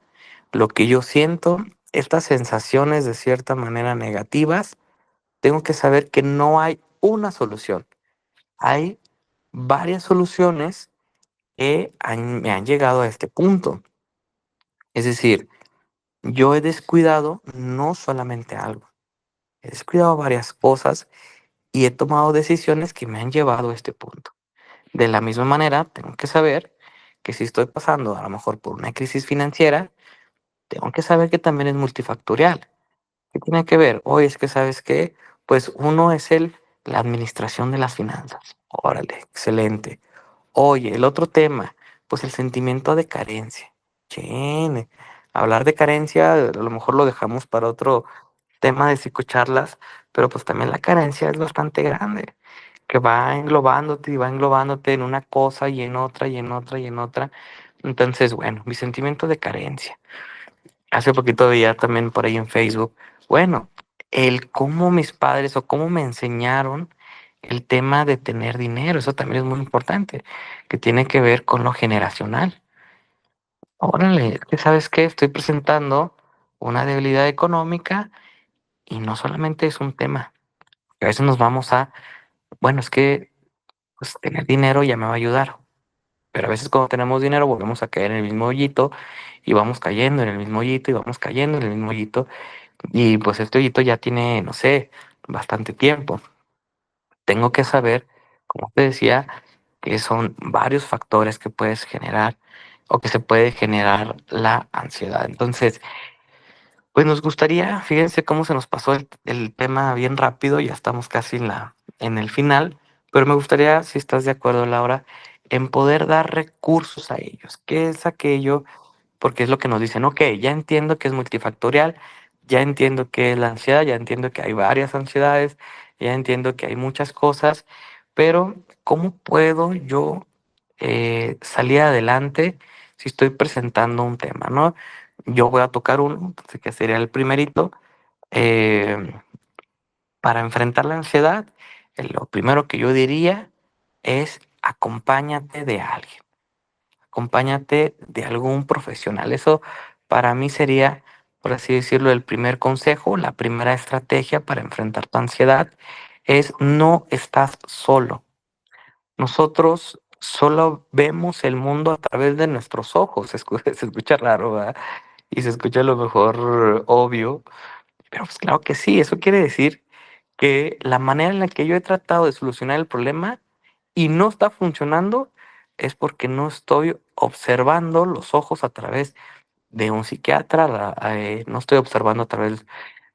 lo que yo siento, estas sensaciones de cierta manera negativas, tengo que saber que no hay una solución. Hay varias soluciones que me han llegado a este punto. Es decir, yo he descuidado no solamente algo, he descuidado varias cosas y he tomado decisiones que me han llevado a este punto. De la misma manera, tengo que saber que si estoy pasando a lo mejor por una crisis financiera, tengo que saber que también es multifactorial. ¿Qué tiene que ver? Oye, es que sabes qué, pues uno es la administración de las finanzas. Órale, excelente. Oye, el otro tema, pues el sentimiento de carencia. Chin, hablar de carencia, a lo mejor lo dejamos para otro tema de psicocharlas, pero pues también la carencia es bastante grande, que va englobándote y va englobándote en una cosa y en otra y en otra y en otra. Entonces, bueno, mi sentimiento de carencia. Hace poquito veía también por ahí en Facebook, bueno, el cómo mis padres o cómo me enseñaron el tema de tener dinero, eso también es muy importante, que tiene que ver con lo generacional. Órale, ¿qué sabes qué? Estoy presentando una debilidad económica y no solamente es un tema, que a veces nos vamos bueno, es que pues, tener dinero ya me va a ayudar. Pero a veces cuando tenemos dinero volvemos a caer en el mismo hoyito y vamos cayendo en el mismo hoyito y vamos cayendo en el mismo hoyito. Y pues este hoyito ya tiene, no sé, bastante tiempo. Tengo que saber, como te decía, que son varios factores que puedes generar o que se puede generar la ansiedad. Entonces, pues nos gustaría, fíjense cómo se nos pasó el tema bien rápido, ya estamos casi en el final, pero me gustaría, si estás de acuerdo, Laura, en poder dar recursos a ellos. ¿Qué es aquello? Porque es lo que nos dicen, ok, ya entiendo que es multifactorial, ya entiendo que es la ansiedad, ya entiendo que hay varias ansiedades, ya entiendo que hay muchas cosas, pero ¿cómo puedo yo salir adelante si estoy presentando un tema, ¿no? Yo voy a tocar uno, que sería el primerito, eh, para enfrentar la ansiedad, lo primero que yo diría es acompáñate de alguien. Acompáñate de algún profesional. Eso para mí sería, por así decirlo, el primer consejo, la primera estrategia para enfrentar tu ansiedad es no estás solo. Nosotros solo vemos el mundo a través de nuestros ojos. Se escucha raro, ¿verdad? Y se escucha a lo mejor obvio, pero pues claro que sí. Eso quiere decir que la manera en la que yo he tratado de solucionar el problema y no está funcionando es porque no estoy observando los ojos a través de un psiquiatra, no estoy observando a través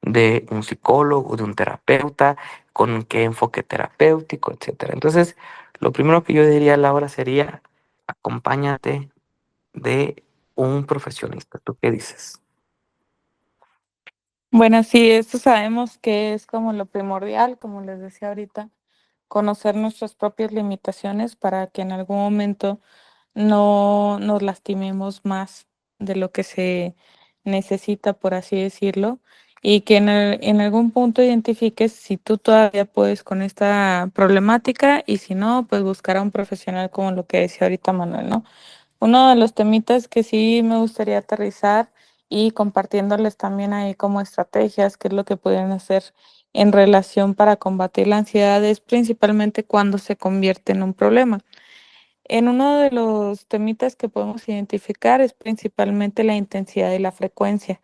de un psicólogo, de un terapeuta, con qué enfoque terapéutico, etcétera. Entonces, lo primero que yo diría, Laura, sería acompáñate de un profesionista. ¿Tú qué dices? Bueno, sí, esto sabemos que es como lo primordial, como les decía ahorita, conocer nuestras propias limitaciones para que en algún momento no nos lastimemos más de lo que se necesita, por así decirlo, y que en algún punto identifiques si tú todavía puedes con esta problemática y si no, pues buscar a un profesional como lo que decía ahorita Manuel, ¿no? Uno de los temitas que sí me gustaría aterrizar y compartiéndoles también ahí como estrategias, qué es lo que pueden hacer en relación para combatir la ansiedad, es principalmente cuando se convierte en un problema. En uno de los temitas que podemos identificar es principalmente la intensidad y la frecuencia.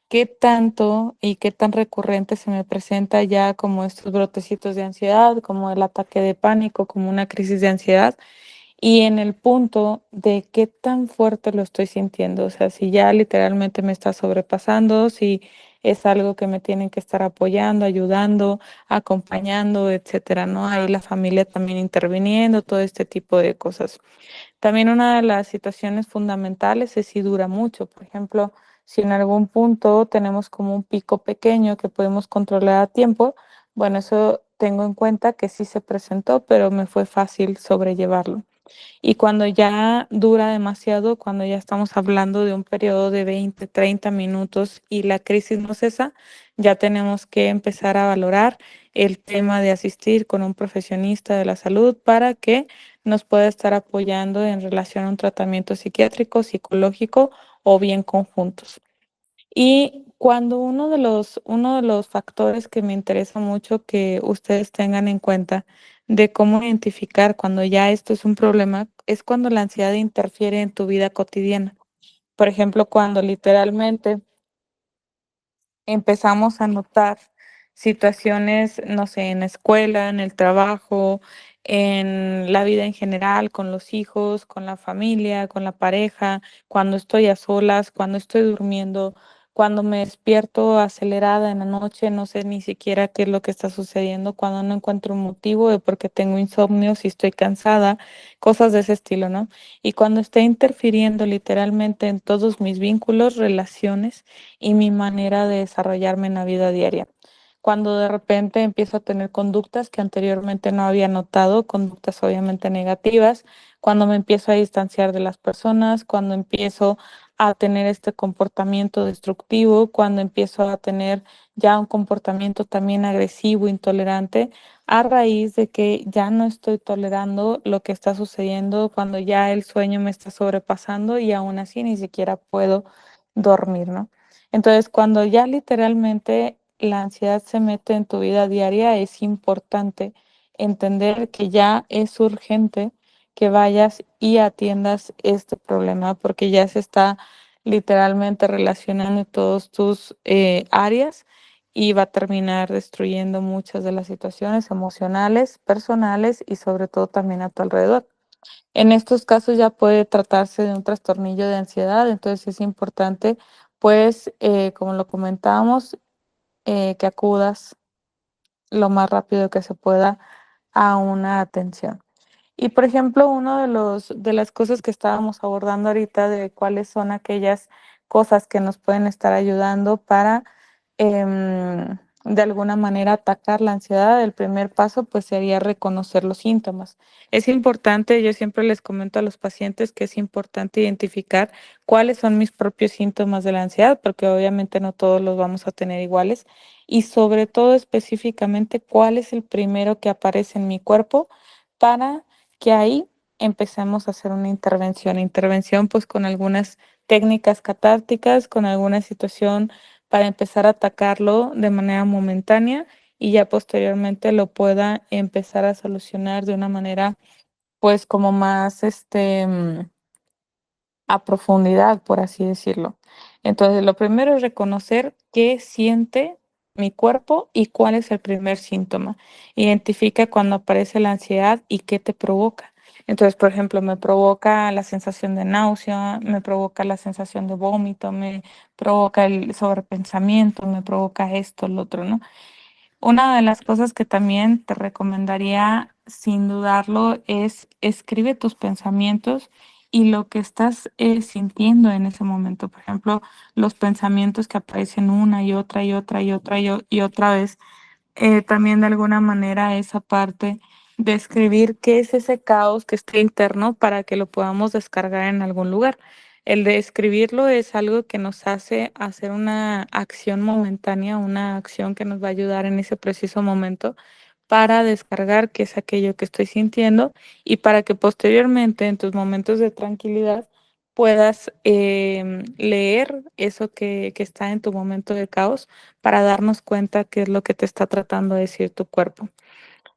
¿Qué tanto y qué tan recurrente se me presenta ya como estos brotecitos de ansiedad, como el ataque de pánico, como una crisis de ansiedad? Y en el punto de qué tan fuerte lo estoy sintiendo, o sea, si ya literalmente me está sobrepasando, si es algo que me tienen que estar apoyando, ayudando, acompañando, etcétera, ¿no? Ahí la familia también interviniendo, todo este tipo de cosas. También una de las situaciones fundamentales es si dura mucho. Por ejemplo, si en algún punto tenemos como un pico pequeño que podemos controlar a tiempo, bueno, eso tengo en cuenta que sí se presentó, pero me fue fácil sobrellevarlo. Y cuando ya dura demasiado, cuando ya estamos hablando de un periodo de 20, 30 minutos y la crisis no cesa, ya tenemos que empezar a valorar el tema de asistir con un profesionista de la salud para que nos pueda estar apoyando en relación a un tratamiento psiquiátrico, psicológico o bien conjuntos. Y cuando uno de los factores que me interesa mucho que ustedes tengan en cuenta de cómo identificar cuando ya esto es un problema, es cuando la ansiedad interfiere en tu vida cotidiana. Por ejemplo, cuando literalmente empezamos a notar situaciones, no sé, en la escuela, en el trabajo, en la vida en general, con los hijos, con la familia, con la pareja, cuando estoy a solas, cuando estoy durmiendo, cuando me despierto acelerada en la noche, no sé ni siquiera qué es lo que está sucediendo, cuando no encuentro un motivo de por qué tengo insomnio, si estoy cansada, cosas de ese estilo, ¿no? Y cuando está interfiriendo literalmente en todos mis vínculos, relaciones, y mi manera de desarrollarme en la vida diaria. Cuando de repente empiezo a tener conductas que anteriormente no había notado, conductas obviamente negativas, cuando me empiezo a distanciar de las personas, cuando empiezo a tener este comportamiento destructivo, cuando empiezo a tener ya un comportamiento también agresivo, intolerante, a raíz de que ya no estoy tolerando lo que está sucediendo, cuando ya el sueño me está sobrepasando y aún así ni siquiera puedo dormir, ¿no? Entonces, cuando ya literalmente la ansiedad se mete en tu vida diaria, es importante entender que ya es urgente que vayas y atiendas este problema, porque ya se está literalmente relacionando todos tus áreas y va a terminar destruyendo muchas de las situaciones emocionales, personales y sobre todo también a tu alrededor. En estos casos ya puede tratarse de un trastornillo de ansiedad, entonces es importante, pues, como lo comentábamos, que acudas lo más rápido que se pueda a una atención. Y por ejemplo, uno de las cosas que estábamos abordando ahorita de cuáles son aquellas cosas que nos pueden estar ayudando para de alguna manera atacar la ansiedad, el primer paso pues sería reconocer los síntomas. Es importante, yo siempre les comento a los pacientes que es importante identificar cuáles son mis propios síntomas de la ansiedad, porque obviamente no todos los vamos a tener iguales, y sobre todo específicamente cuál es el primero que aparece en mi cuerpo para que ahí empecemos a hacer una intervención pues con algunas técnicas catárticas, con alguna situación para empezar a atacarlo de manera momentánea y ya posteriormente lo pueda empezar a solucionar de una manera pues como más a profundidad, por así decirlo. Entonces, lo primero es reconocer qué siente mi cuerpo y cuál es el primer síntoma. Identifica cuando aparece la ansiedad y qué te provoca. Entonces, por ejemplo, me provoca la sensación de náusea, me provoca la sensación de vómito, me provoca el sobrepensamiento, me provoca esto, lo otro, ¿no? Una de las cosas que también te recomendaría, sin dudarlo, es escribe tus pensamientos y lo que estás sintiendo en ese momento. Por ejemplo, los pensamientos que aparecen una y otra y otra y otra y otra vez también de alguna manera esa parte de escribir qué es ese caos que está interno para que lo podamos descargar en algún lugar. El de escribirlo es algo que nos hace hacer una acción momentánea, una acción que nos va a ayudar en ese preciso momento para descargar qué es aquello que estoy sintiendo y para que posteriormente en tus momentos de tranquilidad puedas leer eso que está en tu momento de caos para darnos cuenta qué es lo que te está tratando de decir tu cuerpo.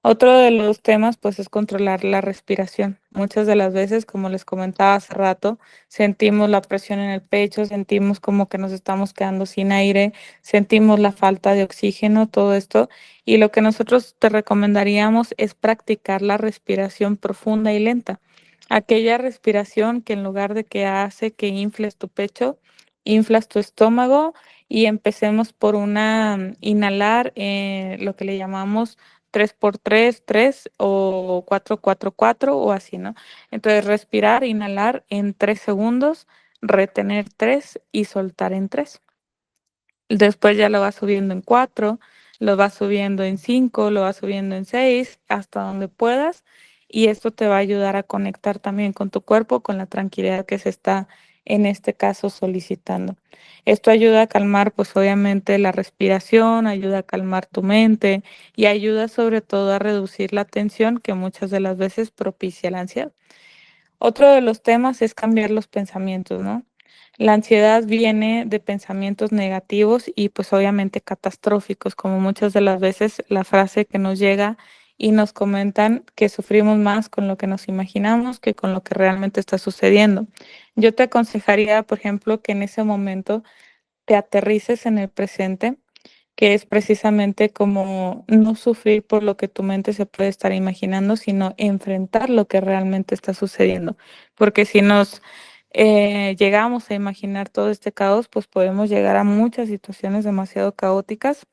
Otro de los temas, pues, es controlar la respiración. Muchas de las veces, como les comentaba hace rato, sentimos la presión en el pecho, sentimos como que nos estamos quedando sin aire, sentimos la falta de oxígeno, todo esto. Y lo que nosotros te recomendaríamos es practicar la respiración profunda y lenta. Aquella respiración que en lugar de que hace que infles tu pecho, inflas tu estómago y empecemos por una inhalar, lo que le llamamos 3 por 3 3 o 4 4 4 o así, ¿no? Entonces, respirar, inhalar en 3 segundos, retener 3 y soltar en 3. Después ya lo vas subiendo en 4, lo vas subiendo en 5, lo vas subiendo en 6, hasta donde puedas. Y esto te va a ayudar a conectar también con tu cuerpo, con la tranquilidad que se está, en este caso, solicitando. Esto ayuda a calmar, pues obviamente, la respiración, ayuda a calmar tu mente y ayuda sobre todo a reducir la tensión que muchas de las veces propicia la ansiedad. Otro de los temas es cambiar los pensamientos, ¿no? La ansiedad viene de pensamientos negativos y pues obviamente catastróficos, como muchas de las veces la frase que nos llega y nos comentan que sufrimos más con lo que nos imaginamos que con lo que realmente está sucediendo. Yo te aconsejaría, por ejemplo, que en ese momento te aterrices en el presente, que es precisamente como no sufrir por lo que tu mente se puede estar imaginando, sino enfrentar lo que realmente está sucediendo. Porque si nos llegamos a imaginar todo este caos, pues podemos llegar a muchas situaciones demasiado caóticas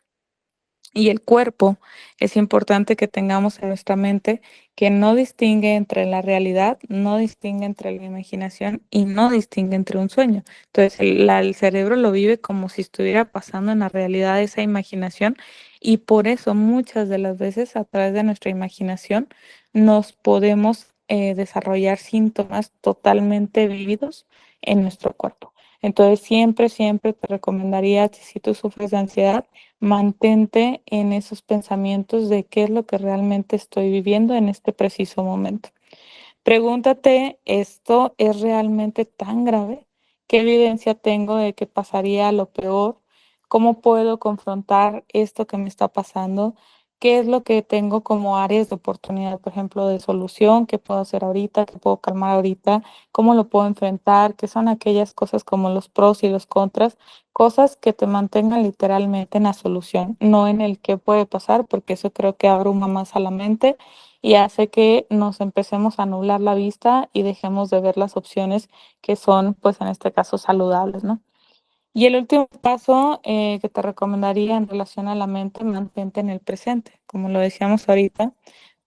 y el cuerpo, es importante que tengamos en nuestra mente que no distingue entre la realidad, no distingue entre la imaginación y no distingue entre un sueño. Entonces, el cerebro lo vive como si estuviera pasando en la realidad esa imaginación y por eso muchas de las veces a través de nuestra imaginación nos podemos desarrollar síntomas totalmente vívidos en nuestro cuerpo. Entonces, siempre, siempre te recomendaría, si tú sufres de ansiedad, mantente en esos pensamientos de qué es lo que realmente estoy viviendo en este preciso momento. Pregúntate, ¿esto es realmente tan grave? ¿Qué evidencia tengo de que pasaría lo peor? ¿Cómo puedo confrontar esto que me está pasando? qué es lo que tengo como áreas de oportunidad, por ejemplo, de solución, qué puedo hacer ahorita, qué puedo calmar ahorita, cómo lo puedo enfrentar, qué son aquellas cosas como los pros y los contras, cosas que te mantengan literalmente en la solución, no en el qué puede pasar, porque eso creo que abruma más a la mente y hace que nos empecemos a nublar la vista y dejemos de ver las opciones que son, pues en este caso, saludables, ¿no? Y el último paso que te recomendaría en relación a la mente, mantente en el presente. Como lo decíamos ahorita,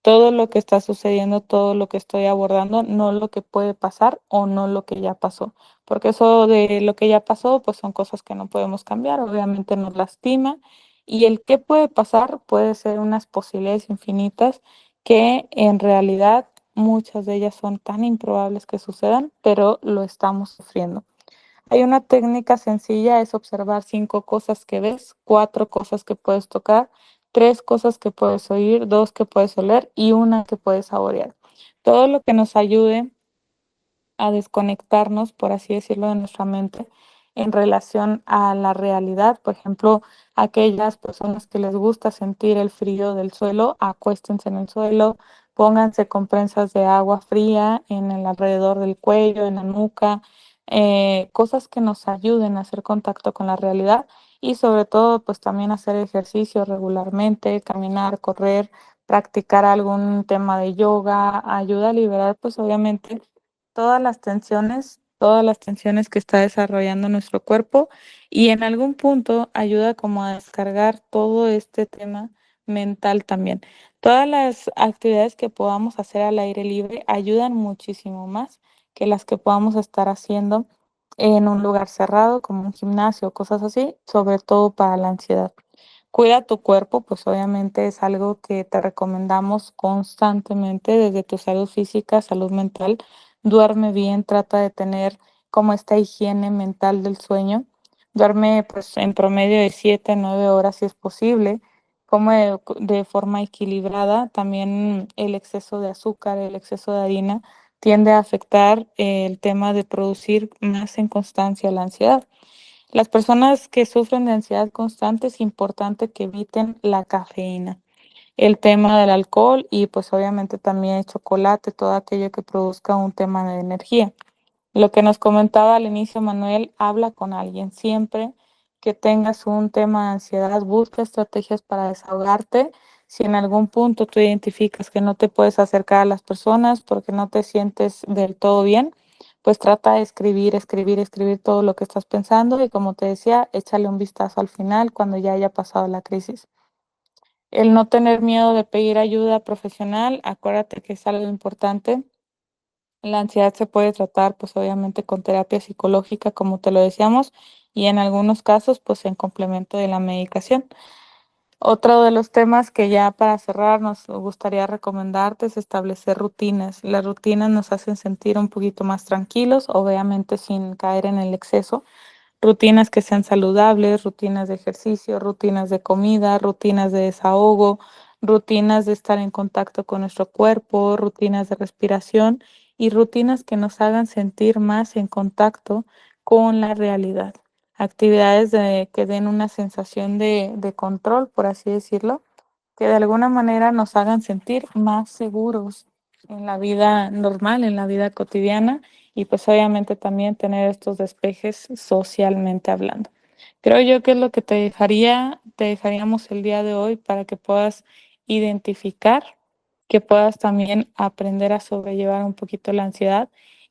todo lo que está sucediendo, todo lo que estoy abordando, no lo que puede pasar o no lo que ya pasó. Porque eso de lo que ya pasó, pues son cosas que no podemos cambiar, obviamente nos lastima. Y el qué puede pasar puede ser unas posibilidades infinitas que en realidad muchas de ellas son tan improbables que sucedan, pero lo estamos sufriendo. Hay una técnica sencilla, es observar 5 cosas que ves, 4 cosas que puedes tocar, 3 cosas que puedes oír, 2 que puedes oler y una que puedes saborear. Todo lo que nos ayude a desconectarnos, por así decirlo, de nuestra mente en relación a la realidad. Por ejemplo, aquellas personas que les gusta sentir el frío del suelo, acuéstense en el suelo, pónganse con prensas de agua fría en el alrededor del cuello, en la nuca, cosas que nos ayuden a hacer contacto con la realidad y sobre todo, pues también hacer ejercicio regularmente, caminar, correr, practicar algún tema de yoga, ayuda a liberar, pues obviamente todas las tensiones que está desarrollando nuestro cuerpo y en algún punto ayuda como a descargar todo este tema mental también. Todas las actividades que podamos hacer al aire libre ayudan muchísimo más que las que podamos estar haciendo en un lugar cerrado como un gimnasio o cosas así, sobre todo para la ansiedad. Cuida tu cuerpo, pues obviamente es algo que te recomendamos constantemente desde tu salud física, salud mental. Duerme bien, trata de tener como esta higiene mental del sueño. Duerme pues en promedio de 7 9 horas si es posible. Come de forma equilibrada. También el exceso de azúcar, el exceso de harina tiende a afectar el tema de producir más en constancia la ansiedad. Las personas que sufren de ansiedad constante es importante que eviten la cafeína, el tema del alcohol y pues obviamente también el chocolate, todo aquello que produzca un tema de energía. Lo que nos comentaba al inicio Manuel, habla con alguien siempre que tengas un tema de ansiedad, busca estrategias para desahogarte. Si en algún punto tú identificas que no te puedes acercar a las personas porque no te sientes del todo bien, pues trata de escribir, escribir, escribir todo lo que estás pensando y como te decía, échale un vistazo al final cuando ya haya pasado la crisis. El no tener miedo de pedir ayuda profesional, acuérdate que es algo importante. La ansiedad se puede tratar, pues obviamente con terapia psicológica, como te lo decíamos, y en algunos casos, pues en complemento de la medicación. Otro de los temas que ya para cerrar nos gustaría recomendarte es establecer rutinas. Las rutinas nos hacen sentir un poquito más tranquilos, obviamente sin caer en el exceso. Rutinas que sean saludables, rutinas de ejercicio, rutinas de comida, rutinas de desahogo, rutinas de estar en contacto con nuestro cuerpo, rutinas de respiración y rutinas que nos hagan sentir más en contacto con la realidad. Actividades que den una sensación de control, por así decirlo, que de alguna manera nos hagan sentir más seguros en la vida normal, en la vida cotidiana y pues obviamente también tener estos despejes socialmente hablando. Creo yo que es lo que te dejaríamos el día de hoy para que puedas identificar, que puedas también aprender a sobrellevar un poquito la ansiedad.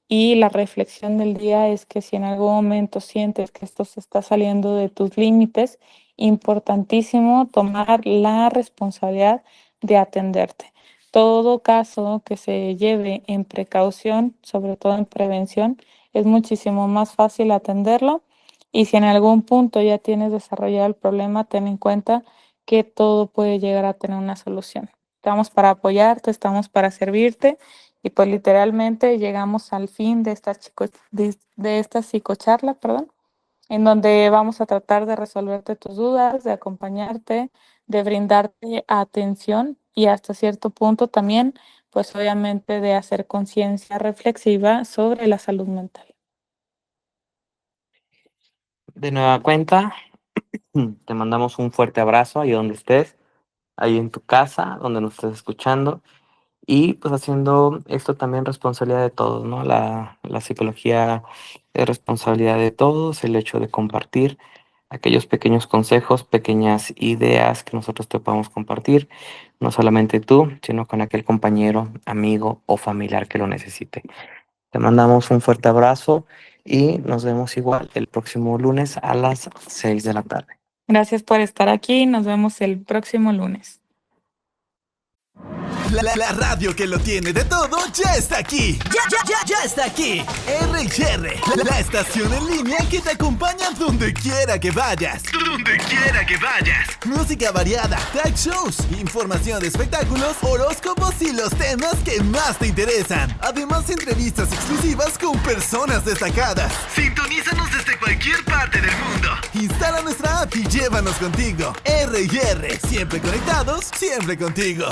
Y la reflexión del día es que si en algún momento sientes que esto se está saliendo de tus límites, importantísimo tomar la responsabilidad de atenderte. Todo caso que se lleve en precaución, sobre todo en prevención, es muchísimo más fácil atenderlo. Y si en algún punto ya tienes desarrollado el problema, ten en cuenta que todo puede llegar a tener una solución. Estamos para apoyarte, estamos para servirte y pues literalmente llegamos al fin de de esta psicocharla, perdón, en donde vamos a tratar de resolverte tus dudas, de acompañarte, de brindarte atención y hasta cierto punto también, pues obviamente de hacer conciencia reflexiva sobre la salud mental. De nueva cuenta, te mandamos un fuerte abrazo ahí donde estés. ahí en tu casa, donde nos estés escuchando. Y pues haciendo esto también responsabilidad de todos, ¿no? La psicología es responsabilidad de todos, el hecho de compartir aquellos pequeños consejos, pequeñas ideas que nosotros te podamos compartir, no solamente tú, sino con aquel compañero, amigo o familiar que lo necesite. Te mandamos un fuerte abrazo y nos vemos igual el próximo lunes a las 6 de la tarde. Gracias por estar aquí. Nos vemos el próximo lunes. La radio que lo tiene de todo ya está aquí. Ya está aquí. RR, la estación en línea que te acompaña donde quiera que vayas. Donde quiera que vayas. Música variada, talk shows, información de espectáculos, horóscopos y los temas que más te interesan. Además, entrevistas exclusivas con personas destacadas. Sintonízanos desde cualquier parte del mundo. Instala nuestra app y llévanos contigo. RR, siempre conectados, siempre contigo.